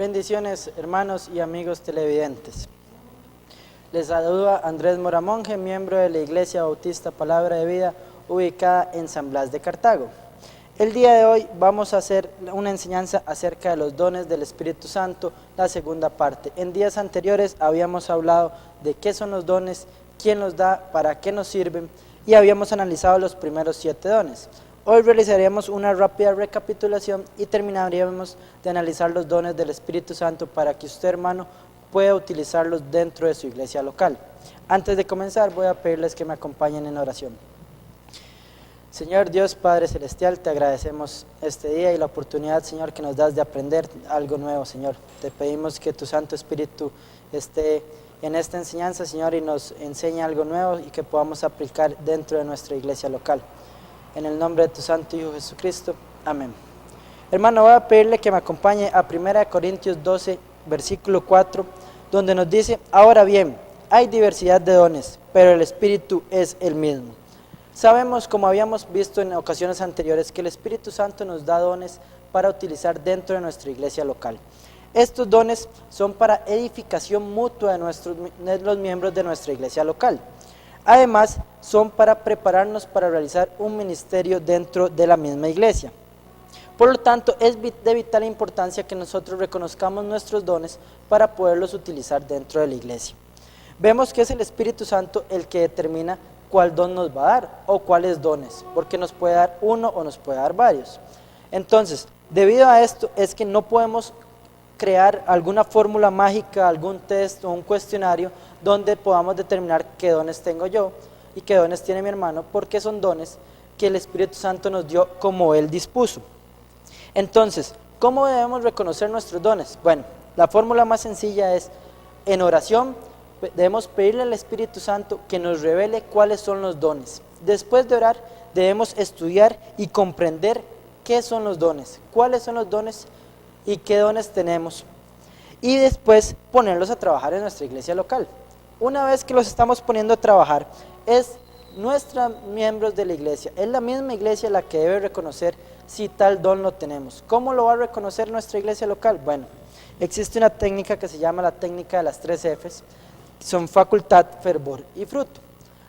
Bendiciones, hermanos y amigos televidentes. Les saluda Andrés Moramonje, miembro de la Iglesia Bautista Palabra de Vida, ubicada en San Blas de Cartago. El día de hoy vamos a hacer una enseñanza acerca de los dones del Espíritu Santo, la segunda parte. En días anteriores habíamos hablado de qué son los dones, quién los da, para qué nos sirven, y habíamos analizado los primeros 7 dones. Hoy realizaremos una rápida recapitulación y terminaríamos de analizar los dones del Espíritu Santo para que usted, hermano, pueda utilizarlos dentro de su iglesia local. Antes de comenzar, voy a pedirles que me acompañen en oración. Señor Dios Padre Celestial, te agradecemos este día y la oportunidad, Señor, que nos das de aprender algo nuevo, Señor. Te pedimos que tu Santo Espíritu esté en esta enseñanza, Señor, y nos enseñe algo nuevo y que podamos aplicar dentro de nuestra iglesia local. En el nombre de tu Santo Hijo Jesucristo. Amén. Hermano, voy a pedirle que me acompañe a 1 Corintios 12, versículo 4, donde nos dice: ahora bien, hay diversidad de dones, pero el Espíritu es el mismo. Sabemos, como habíamos visto en ocasiones anteriores, que el Espíritu Santo nos da dones para utilizar dentro de nuestra iglesia local. Estos dones son para edificación mutua de los miembros de nuestra iglesia local. Además, son para prepararnos para realizar un ministerio dentro de la misma iglesia. Por lo tanto, es de vital importancia que nosotros reconozcamos nuestros dones para poderlos utilizar dentro de la iglesia. Vemos que es el Espíritu Santo el que determina cuál don nos va a dar o cuáles dones, porque nos puede dar uno o nos puede dar varios. Entonces, debido a esto es que no podemos crear alguna fórmula mágica, algún test o un cuestionario donde podamos determinar qué dones tengo yo y qué dones tiene mi hermano, porque son dones que el Espíritu Santo nos dio como Él dispuso. Entonces, ¿cómo debemos reconocer nuestros dones? Bueno, la fórmula más sencilla es: en oración debemos pedirle al Espíritu Santo que nos revele cuáles son los dones. Después de orar, debemos estudiar y comprender qué son los dones, cuáles son los dones y qué dones tenemos, y después ponerlos a trabajar en nuestra iglesia local. Una vez que los estamos poniendo a trabajar, es nuestros miembros de la iglesia, es la misma iglesia la que debe reconocer si tal don lo tenemos. ¿Cómo lo va a reconocer nuestra iglesia local? Bueno, existe una técnica que se llama la técnica de las 3 Fs, son facultad, fervor y fruto.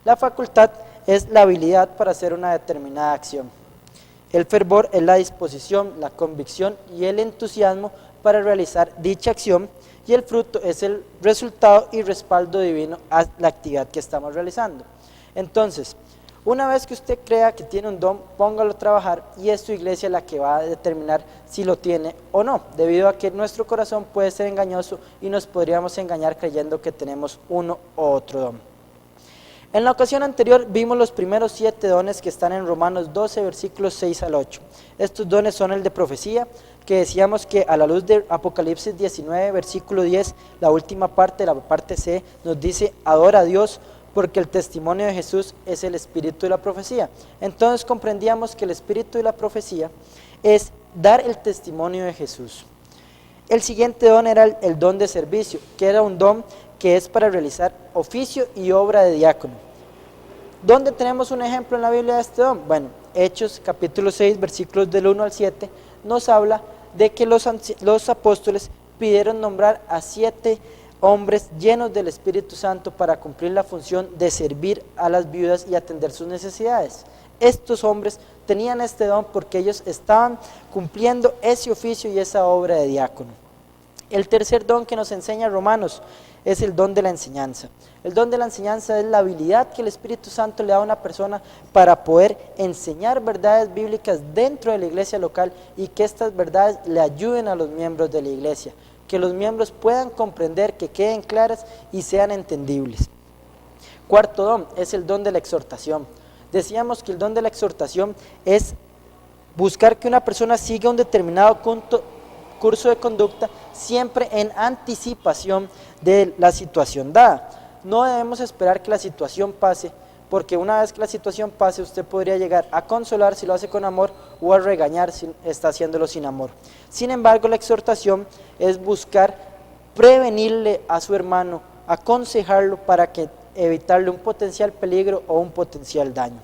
La facultad es la habilidad para hacer una determinada acción. El fervor es la disposición, la convicción y el entusiasmo para realizar dicha acción, y el fruto es el resultado y respaldo divino a la actividad que estamos realizando. Entonces, una vez que usted crea que tiene un don, póngalo a trabajar, y es su iglesia la que va a determinar si lo tiene o no, debido a que nuestro corazón puede ser engañoso y nos podríamos engañar creyendo que tenemos uno u otro don. En la ocasión anterior vimos los primeros 7 dones que están en Romanos 12, versículos 6 al 8. Estos dones son el de profecía, que decíamos que a la luz de Apocalipsis 19, versículo 10, la última parte, la parte C, nos dice: adora a Dios, porque el testimonio de Jesús es el espíritu de la profecía. Entonces comprendíamos que el espíritu de la profecía es dar el testimonio de Jesús. El siguiente don era el don de servicio, que era un don que es para realizar oficio y obra de diácono. ¿Dónde tenemos un ejemplo en la Biblia de este don? Bueno, Hechos capítulo 6, versículos del 1 al 7, nos habla de que los apóstoles pidieron nombrar a 7 hombres llenos del Espíritu Santo para cumplir la función de servir a las viudas y atender sus necesidades. Estos hombres tenían este don porque ellos estaban cumpliendo ese oficio y esa obra de diácono. El tercer don que nos enseña Romanos es el don de la enseñanza. El don de la enseñanza es la habilidad que el Espíritu Santo le da a una persona para poder enseñar verdades bíblicas dentro de la iglesia local, y que estas verdades le ayuden a los miembros de la iglesia, que los miembros puedan comprender, que queden claras y sean entendibles. Cuarto don es el don de la exhortación. Decíamos que el don de la exhortación es buscar que una persona siga un determinado curso de conducta, siempre en anticipación de la situación dada. No debemos esperar que la situación pase, porque una vez que la situación pase, usted podría llegar a consolar si lo hace con amor, o a regañar si está haciéndolo sin amor. Sin embargo, la exhortación es buscar prevenirle a su hermano, aconsejarlo para evitarle un potencial peligro o un potencial daño.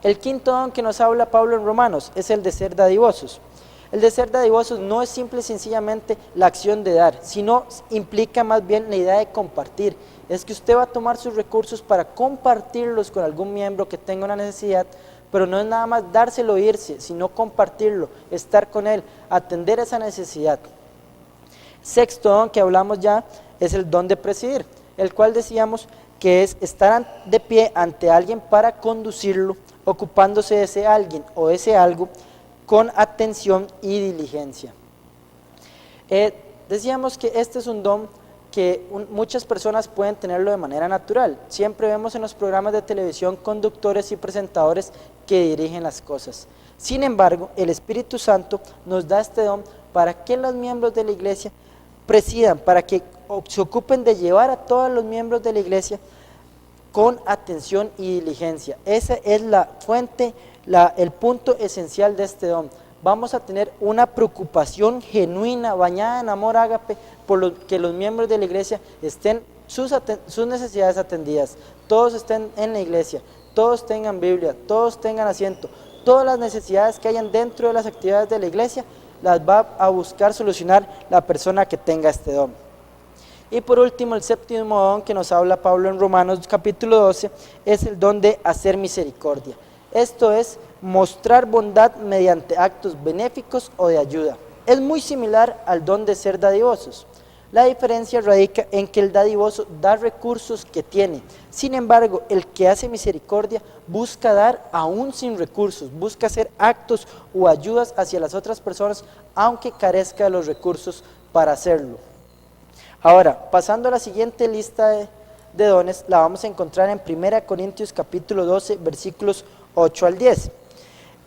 El quinto don que nos habla Pablo en Romanos es el de ser dadivosos. El de ser dadivosos no es simple y sencillamente la acción de dar, sino implica más bien la idea de compartir. Es que usted va a tomar sus recursos para compartirlos con algún miembro que tenga una necesidad, pero no es nada más dárselo e irse, sino compartirlo, estar con él, atender esa necesidad. Sexto don que hablamos ya es el don de presidir, el cual decíamos que es estar de pie ante alguien para conducirlo, ocupándose de ese alguien o ese algo con atención y diligencia. Decíamos que este es un don que muchas personas pueden tenerlo de manera natural. Siempre vemos en los programas de televisión conductores y presentadores que dirigen las cosas. Sin embargo, el Espíritu Santo nos da este don para que los miembros de la iglesia presidan, para que se ocupen de llevar a todos los miembros de la iglesia con atención y diligencia. Esa es la fuente, el punto esencial de este don. Vamos a tener una preocupación genuina, bañada en amor ágape, por que los miembros de la iglesia estén sus necesidades atendidas, todos estén en la iglesia, todos tengan Biblia, todos tengan asiento, todas las necesidades que hayan dentro de las actividades de la iglesia, las va a buscar solucionar la persona que tenga este don. Y por último, el séptimo don que nos habla Pablo en Romanos capítulo 12 es el don de hacer misericordia. Esto es mostrar bondad mediante actos benéficos o de ayuda. Es muy similar al don de ser dadivosos. La diferencia radica en que el dadivoso da recursos que tiene. Sin embargo, el que hace misericordia busca dar aún sin recursos, busca hacer actos o ayudas hacia las otras personas, aunque carezca de los recursos para hacerlo. Ahora, pasando a la siguiente lista de dones, la vamos a encontrar en 1 Corintios capítulo 12, versículos 8 al 10.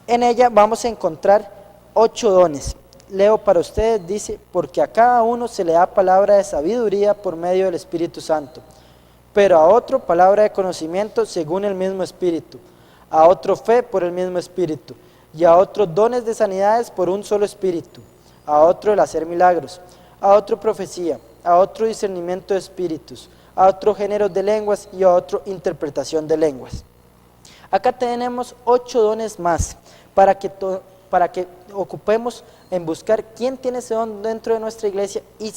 En ella vamos a encontrar 8 dones. Leo para ustedes, dice, porque a cada uno se le da palabra de sabiduría por medio del Espíritu Santo, pero a otro palabra de conocimiento según el mismo Espíritu, a otro fe por el mismo Espíritu, y a otro dones de sanidades por un solo Espíritu, a otro el hacer milagros, a otro profecía, a otro discernimiento de espíritus, a otro género de lenguas y a otro interpretación de lenguas. Acá tenemos 8 dones más para que ocupemos en buscar quién tiene ese don dentro de nuestra iglesia y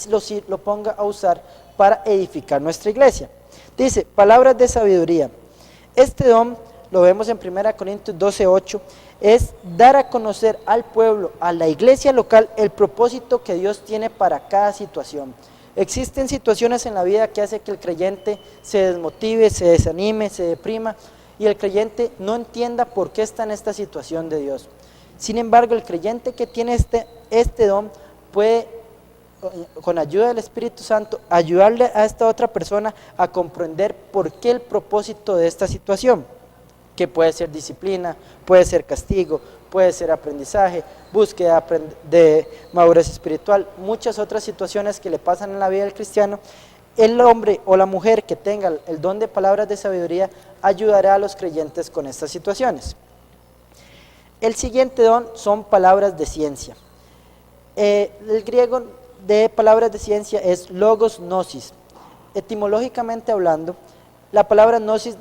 lo ponga a usar para edificar nuestra iglesia. Dice, palabras de sabiduría. Este don, lo vemos en 1 Corintios 12, 8, es dar a conocer al pueblo, a la iglesia local, el propósito que Dios tiene para cada situación. Existen situaciones en la vida que hacen que el creyente se desmotive, se desanime, se deprima y el creyente no entienda por qué está en esta situación de Dios. Sin embargo, el creyente que tiene este don puede, con ayuda del Espíritu Santo, ayudarle a esta otra persona a comprender por qué el propósito de esta situación, que puede ser disciplina, puede ser castigo, puede ser aprendizaje, búsqueda de madurez espiritual, muchas otras situaciones que le pasan en la vida del cristiano. El hombre o la mujer que tenga el don de palabras de sabiduría ayudará a los creyentes con estas situaciones. El siguiente don son palabras de ciencia. El griego de palabras de ciencia es logos gnosis. Etimológicamente hablando, la palabra gnosis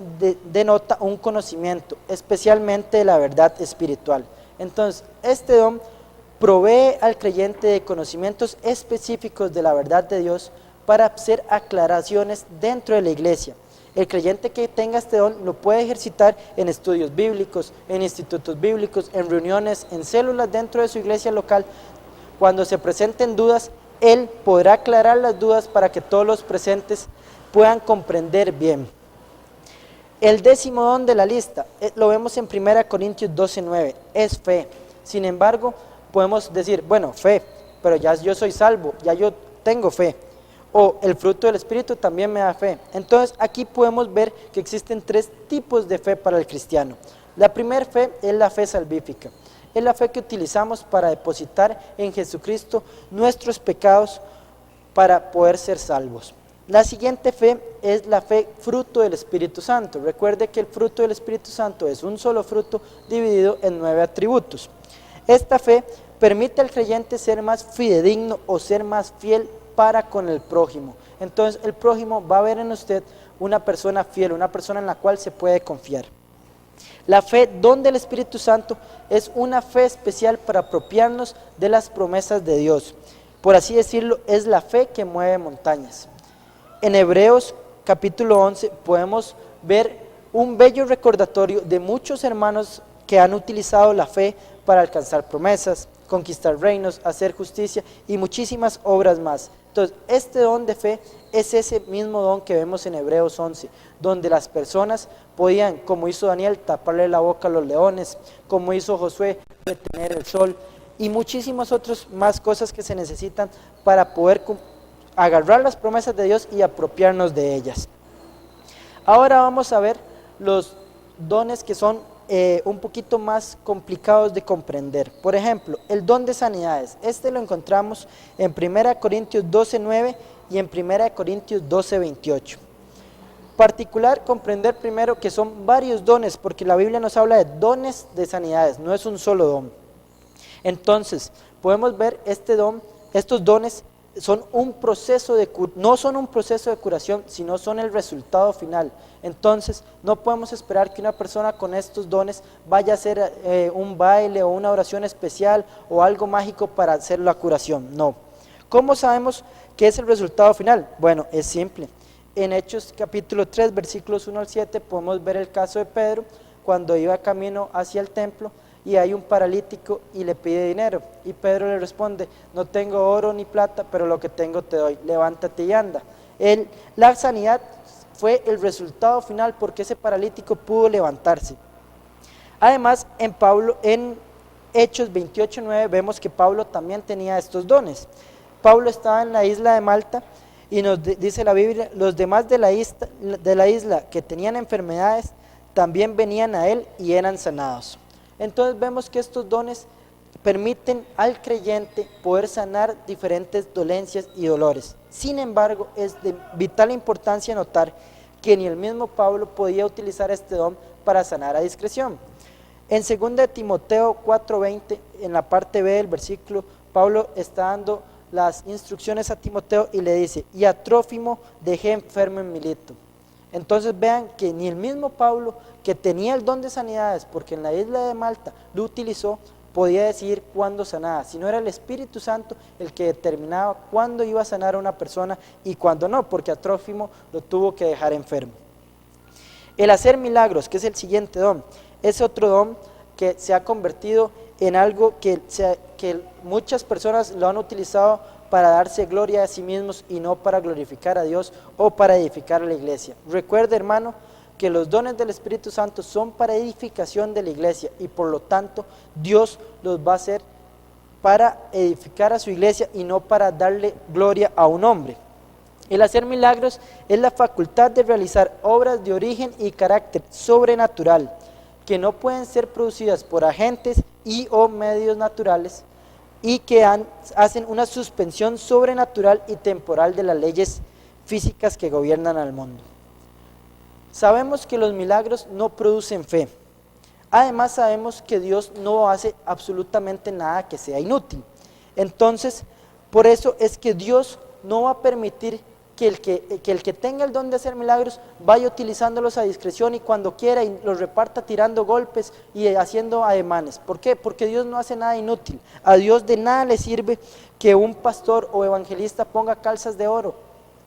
denota un conocimiento, especialmente de la verdad espiritual. Entonces, este don provee al creyente de conocimientos específicos de la verdad de Dios para hacer aclaraciones dentro de la iglesia. El creyente que tenga este don lo puede ejercitar en estudios bíblicos, en institutos bíblicos, en reuniones, en células dentro de su iglesia local. Cuando se presenten dudas, él podrá aclarar las dudas para que todos los presentes puedan comprender bien. El 10º don de la lista, lo vemos en 1 Corintios 12, 9, es fe. Sin embargo, podemos decir, bueno, fe, pero ya yo soy salvo, ya yo tengo fe. O el fruto del Espíritu también me da fe. Entonces aquí podemos ver que existen 3 tipos de fe para el cristiano. La primera fe es la fe salvífica. Es la fe que utilizamos para depositar en Jesucristo nuestros pecados para poder ser salvos. La siguiente fe es la fe fruto del Espíritu Santo. Recuerde que el fruto del Espíritu Santo es un solo fruto dividido en 9 atributos. Esta fe permite al creyente ser más fidedigno o ser más fiel para con el prójimo. Entonces el prójimo va a ver en usted una persona fiel, una persona en la cual se puede confiar. La fe, don del Espíritu Santo, es una fe especial para apropiarnos de las promesas de Dios. Por así decirlo, es la fe que mueve montañas. En Hebreos capítulo 11 podemos ver un bello recordatorio de muchos hermanos que han utilizado la fe para alcanzar promesas, conquistar reinos, hacer justicia y muchísimas obras más. Entonces, este don de fe es ese mismo don que vemos en Hebreos 11, donde las personas podían, como hizo Daniel, taparle la boca a los leones, como hizo Josué, detener el sol, y muchísimas otras más cosas que se necesitan para poder agarrar las promesas de Dios y apropiarnos de ellas. Ahora vamos a ver los dones que son un poquito más complicados de comprender. Por ejemplo, el don de sanidades. Este lo encontramos en 1 Corintios 12:9 y en 1 Corintios 12:28. Particular, comprender primero que son varios dones, porque la Biblia nos habla de dones de sanidades, no es un solo don. Entonces, podemos ver estos dones son un proceso no son un proceso de curación, sino son el resultado final. Entonces, no podemos esperar que una persona con estos dones vaya a hacer un baile o una oración especial o algo mágico para hacer la curación. No. ¿Cómo sabemos que es el resultado final? Bueno, es simple. En Hechos capítulo 3, versículos 1 al 7, podemos ver el caso de Pedro cuando iba camino hacia el templo y hay un paralítico y le pide dinero. Y Pedro le responde: no tengo oro ni plata, pero lo que tengo te doy, levántate y anda. La sanidad fue el resultado final porque ese paralítico pudo levantarse. Además, en Hechos 28:9 vemos que Pablo también tenía estos dones. Pablo estaba en la isla de Malta y nos dice la Biblia: los demás de la isla que tenían enfermedades también venían a él y eran sanados. Entonces vemos que estos dones permiten al creyente poder sanar diferentes dolencias y dolores. Sin embargo, es de vital importancia notar que ni el mismo Pablo podía utilizar este don para sanar a discreción. En 2 Timoteo 4:20, en la parte B del versículo, Pablo está dando las instrucciones a Timoteo y le dice: y a Trófimo dejé enfermo en Mileto. Entonces vean que ni el mismo Pablo, que tenía el don de sanidades, porque en la isla de Malta lo utilizó, podía decidir cuándo sanaba, sino era el Espíritu Santo el que determinaba cuándo iba a sanar a una persona y cuándo no, porque a Trófimo lo tuvo que dejar enfermo. El hacer milagros, que es el siguiente don, es otro don que se ha convertido en algo que muchas personas lo han utilizado para darse gloria a sí mismos y no para glorificar a Dios o para edificar a la iglesia. Recuerde, hermano, que los dones del Espíritu Santo son para edificación de la iglesia y por lo tanto Dios los va a hacer para edificar a su iglesia y no para darle gloria a un hombre. El hacer milagros es la facultad de realizar obras de origen y carácter sobrenatural que no pueden ser producidas por agentes y o medios naturales y que hacen una suspensión sobrenatural y temporal de las leyes físicas que gobiernan al mundo. Sabemos que los milagros no producen fe. Además sabemos que Dios no hace absolutamente nada que sea inútil. Entonces, por eso es que Dios no va a permitir que el que tenga el don de hacer milagros vaya utilizándolos a discreción y cuando quiera y los reparta tirando golpes y haciendo ademanes. ¿Por qué? Porque Dios no hace nada inútil. A Dios de nada le sirve que un pastor o evangelista ponga calzas de oro.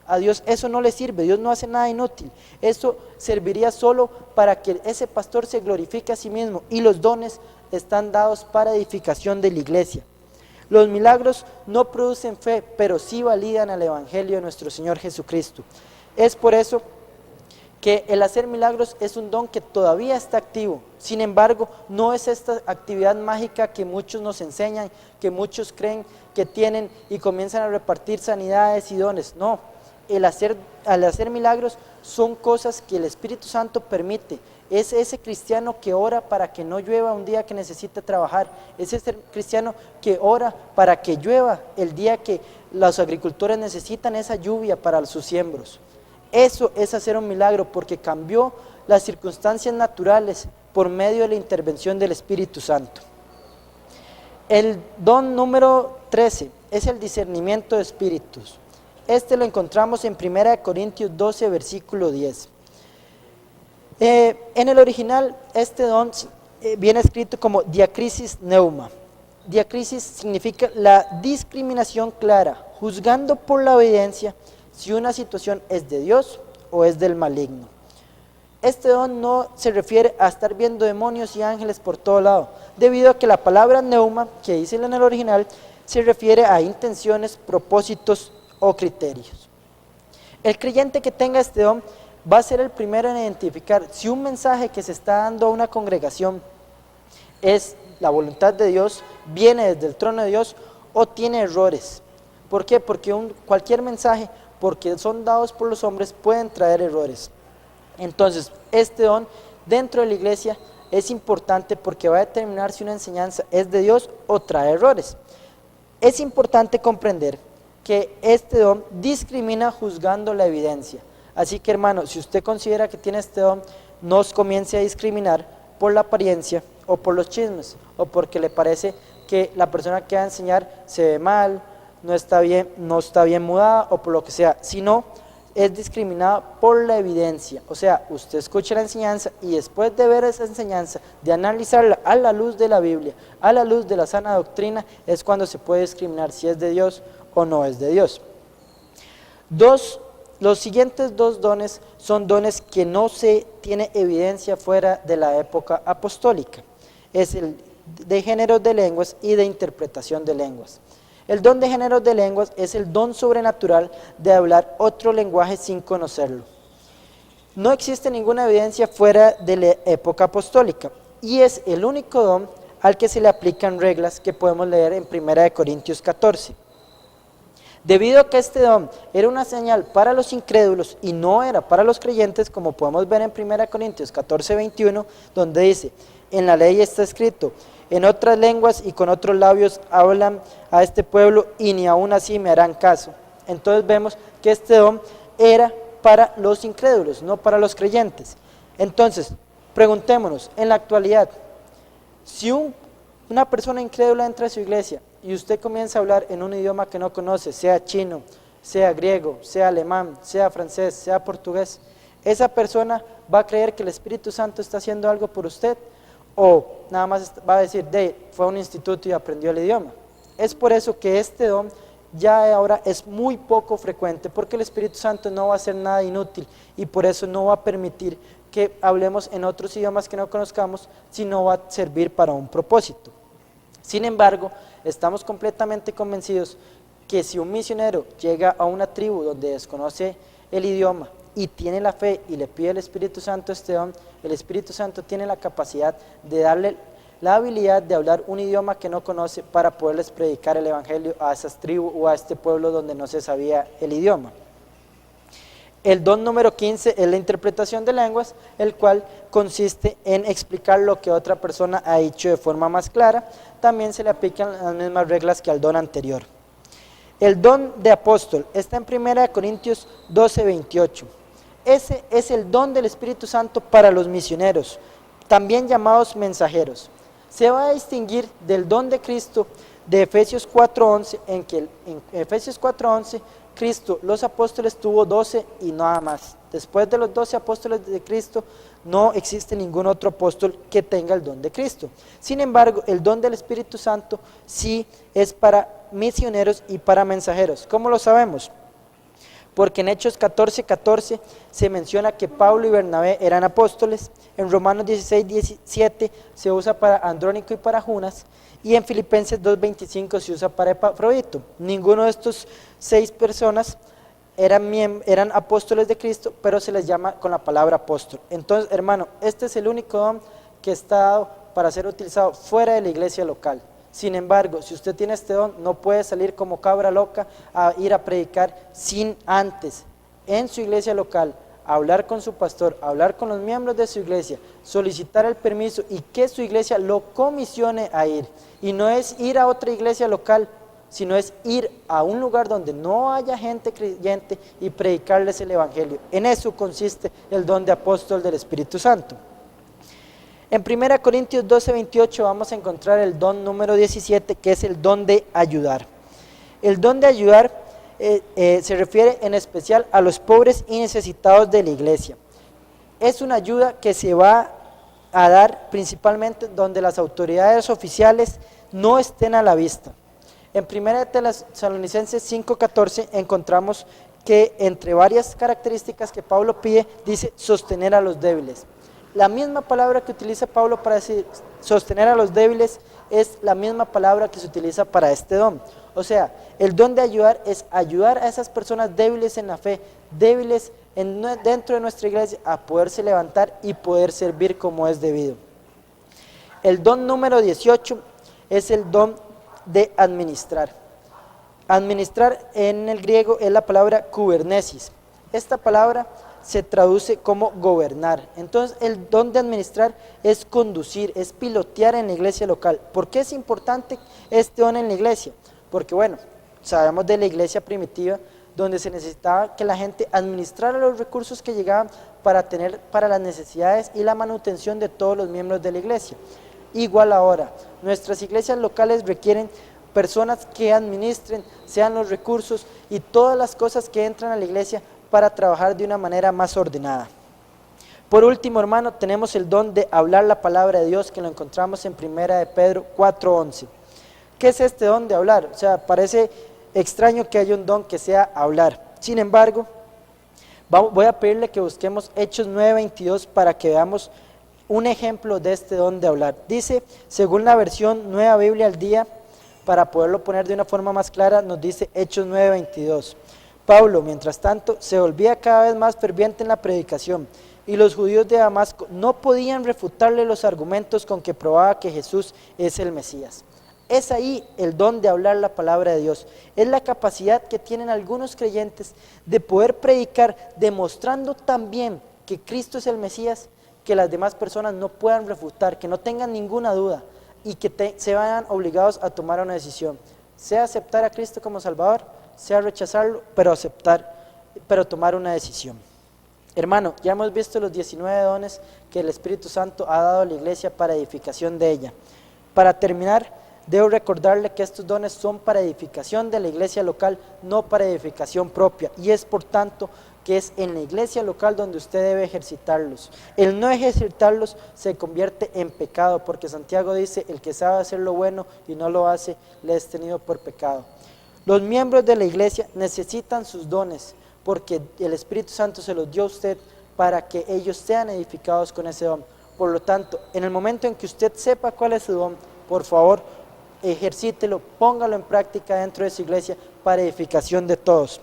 A Dios eso no le sirve, Dios no hace nada inútil. Eso serviría solo para que ese pastor se glorifique a sí mismo y los dones están dados para edificación de la iglesia. Los milagros no producen fe, pero sí validan al Evangelio de nuestro Señor Jesucristo. Es por eso que el hacer milagros es un don que todavía está activo. Sin embargo, no es esta actividad mágica que muchos nos enseñan, que muchos creen que tienen y comienzan a repartir sanidades y dones. No, al hacer milagros son cosas que el Espíritu Santo permite. Es ese cristiano que ora para que no llueva un día que necesite trabajar. Es ese cristiano que ora para que llueva el día que los agricultores necesitan esa lluvia para sus siembros. Eso es hacer un milagro porque cambió las circunstancias naturales por medio de la intervención del Espíritu Santo. El don número 13 es el discernimiento de espíritus. Este lo encontramos en 1 Corintios 12, versículo 10. En el original, este don viene escrito como diacrisis neuma. Diacrisis significa la discriminación clara, juzgando por la evidencia si una situación es de Dios o es del maligno. Este don no se refiere a estar viendo demonios y ángeles por todo lado, debido a que la palabra neuma, que dice en el original, se refiere a intenciones, propósitos o criterios. El creyente que tenga este don va a ser el primero en identificar si un mensaje que se está dando a una congregación es la voluntad de Dios, viene desde el trono de Dios o tiene errores. ¿Por qué? Porque cualquier mensaje, porque son dados por los hombres, pueden traer errores. Entonces, este don dentro de la iglesia es importante porque va a determinar si una enseñanza es de Dios o trae errores. Es importante comprender que este don discrimina juzgando la evidencia. Así que, hermano, si usted considera que tiene este don, no os comience a discriminar por la apariencia o por los chismes, o porque le parece que la persona que va a enseñar se ve mal, no está bien mudada, o por lo que sea, sino es discriminada por la evidencia. O sea, usted escucha la enseñanza y después de ver esa enseñanza, de analizarla a la luz de la Biblia, a la luz de la sana doctrina, es cuando se puede discriminar si es de Dios o no es de Dios. Los siguientes dos dones son dones que no se tiene evidencia fuera de la época apostólica. Es el de géneros de lenguas y de interpretación de lenguas. El don de géneros de lenguas es el don sobrenatural de hablar otro lenguaje sin conocerlo. No existe ninguna evidencia fuera de la época apostólica y es el único don al que se le aplican reglas que podemos leer en 1 Corintios 14. Debido a que este don era una señal para los incrédulos y no era para los creyentes, como podemos ver en 1 Corintios 14, 21, donde dice, en la ley está escrito, en otras lenguas y con otros labios hablan a este pueblo y ni aún así me harán caso. Entonces vemos que este don era para los incrédulos, no para los creyentes. Entonces, preguntémonos, en la actualidad, si una persona incrédula entra a su iglesia y usted comienza a hablar en un idioma que no conoce, sea chino, sea griego, sea alemán, sea francés, sea portugués, esa persona va a creer que el Espíritu Santo está haciendo algo por usted o nada más va a decir, fue a un instituto y aprendió el idioma. Es por eso que este don ya ahora es muy poco frecuente, porque el Espíritu Santo no va a hacer nada inútil y por eso no va a permitir que hablemos en otros idiomas que no conozcamos, sino va a servir para un propósito. Sin embargo, estamos completamente convencidos que si un misionero llega a una tribu donde desconoce el idioma y tiene la fe y le pide al Espíritu Santo este don, el Espíritu Santo tiene la capacidad de darle la habilidad de hablar un idioma que no conoce para poderles predicar el evangelio a esas tribus o a este pueblo donde no se sabía el idioma. El don número 15 es la interpretación de lenguas, el cual consiste en explicar lo que otra persona ha dicho de forma más clara. También se le aplican las mismas reglas que al don anterior. El don de apóstol está en 1 Corintios 12, 28. Ese es el don del Espíritu Santo para los misioneros, también llamados mensajeros. Se va a distinguir del don de Cristo de Efesios 4:11, en que en Efesios 4:11 Cristo, los apóstoles tuvo 12 y nada más. Después de los 12 apóstoles de Cristo, no existe ningún otro apóstol que tenga el don de Cristo. Sin embargo, el don del Espíritu Santo sí es para misioneros y para mensajeros. ¿Cómo lo sabemos? Porque en Hechos 14:14 se menciona que Pablo y Bernabé eran apóstoles, en Romanos 16:17 se usa para Andrónico y para Junas, y en Filipenses 2:25 se usa para Epafrodito. Ninguno de estos 6 personas eran apóstoles de Cristo, pero se les llama con la palabra apóstol. Entonces, hermano, este es el único don que está dado para ser utilizado fuera de la iglesia local. Sin embargo, si usted tiene este don, no puede salir como cabra loca a ir a predicar sin antes, en su iglesia local, hablar con su pastor, hablar con los miembros de su iglesia, solicitar el permiso y que su iglesia lo comisione a ir. Y no es ir a otra iglesia local, sino es ir a un lugar donde no haya gente creyente y predicarles el evangelio. En eso consiste el don de apóstol del Espíritu Santo. En 1 Corintios 12:28 vamos a encontrar el don número 17, que es el don de ayudar. El don de ayudar se refiere en especial a los pobres y necesitados de la iglesia. Es una ayuda que se va a dar principalmente donde las autoridades oficiales no estén a la vista. En 1 Tesalonicenses 5:14 encontramos que entre varias características que Pablo pide, dice sostener a los débiles. La misma palabra que utiliza Pablo para decir sostener a los débiles es la misma palabra que se utiliza para este don. O sea, el don de ayudar es ayudar a esas personas débiles en la fe, débiles dentro de nuestra iglesia, a poderse levantar y poder servir como es debido. El don número 18 es el don de administrar. Administrar en el griego es la palabra kubernesis. Esta palabra se traduce como gobernar. Entonces el don de administrar es conducir, es pilotear en la iglesia local. ¿Por qué es importante este don en la iglesia? Porque bueno, sabemos de la iglesia primitiva donde se necesitaba que la gente administrara los recursos que llegaban para tener para las necesidades y la manutención de todos los miembros de la iglesia. Igual ahora, nuestras iglesias locales requieren personas que administren, sean los recursos y todas las cosas que entran a la iglesia para trabajar de una manera más ordenada. Por último, hermano, tenemos el don de hablar la palabra de Dios, que lo encontramos en 1 de Pedro 4:11. ¿Qué es este don de hablar? O sea, parece extraño que haya un don que sea hablar. Sin embargo, voy a pedirle que busquemos Hechos 9:22 para que veamos un ejemplo de este don de hablar. Dice, según la versión Nueva Biblia al Día, para poderlo poner de una forma más clara, nos dice Hechos 9:22. Pablo, mientras tanto, se volvía cada vez más ferviente en la predicación, y los judíos de Damasco no podían refutarle los argumentos con que probaba que Jesús es el Mesías. Es ahí el don de hablar la palabra de Dios. Es la capacidad que tienen algunos creyentes de poder predicar, demostrando también que Cristo es el Mesías, que las demás personas no puedan refutar, que no tengan ninguna duda y que se vayan obligados a tomar una decisión, sea aceptar a Cristo como Salvador, sea rechazarlo, pero tomar una decisión. Hermano, ya hemos visto los 19 dones que el Espíritu Santo ha dado a la iglesia para edificación de ella. Para terminar, debo recordarle que estos dones son para edificación de la iglesia local, no para edificación propia, y es por tanto que es en la iglesia local donde usted debe ejercitarlos. El no ejercitarlos se convierte en pecado, porque Santiago dice, el que sabe hacer lo bueno y no lo hace, le es tenido por pecado. Los miembros de la iglesia necesitan sus dones, porque el Espíritu Santo se los dio a usted para que ellos sean edificados con ese don. Por lo tanto, en el momento en que usted sepa cuál es su don, por favor, ejercítelo, póngalo en práctica dentro de su iglesia para edificación de todos.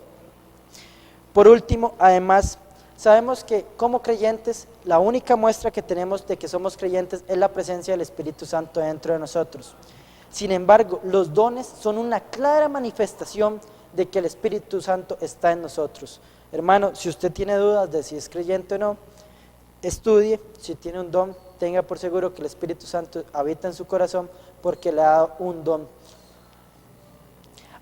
Por último, además, sabemos que como creyentes, la única muestra que tenemos de que somos creyentes es la presencia del Espíritu Santo dentro de nosotros. Sin embargo, los dones son una clara manifestación de que el Espíritu Santo está en nosotros. Hermano, si usted tiene dudas de si es creyente o no, estudie. Si tiene un don, tenga por seguro que el Espíritu Santo habita en su corazón porque le ha dado un don.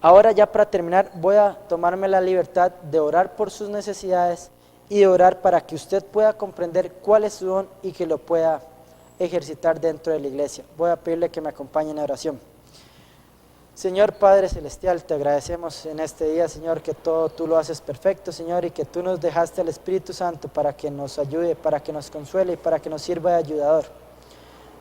Ahora ya para terminar, voy a tomarme la libertad de orar por sus necesidades y de orar para que usted pueda comprender cuál es su don y que lo pueda ejercitar dentro de la iglesia. Voy a pedirle que me acompañe en oración. Señor Padre Celestial, te agradecemos en este día, Señor, que todo tú lo haces perfecto, Señor, y que tú nos dejaste al Espíritu Santo para que nos ayude, para que nos consuele y para que nos sirva de ayudador.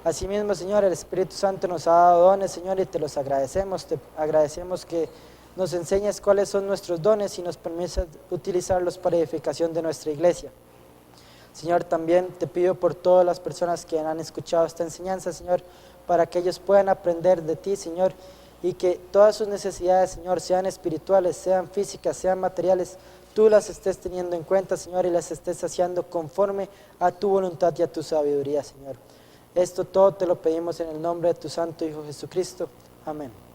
Asimismo, Señor, el Espíritu Santo nos ha dado dones, Señor, y te los agradecemos. Te agradecemos que nos enseñes cuáles son nuestros dones y nos permitas utilizarlos para edificación de nuestra iglesia. Señor, también te pido por todas las personas que han escuchado esta enseñanza, Señor, para que ellos puedan aprender de ti, Señor, y que todas sus necesidades, Señor, sean espirituales, sean físicas, sean materiales, tú las estés teniendo en cuenta, Señor, y las estés haciendo conforme a tu voluntad y a tu sabiduría, Señor. Esto todo te lo pedimos en el nombre de tu Santo Hijo Jesucristo. Amén.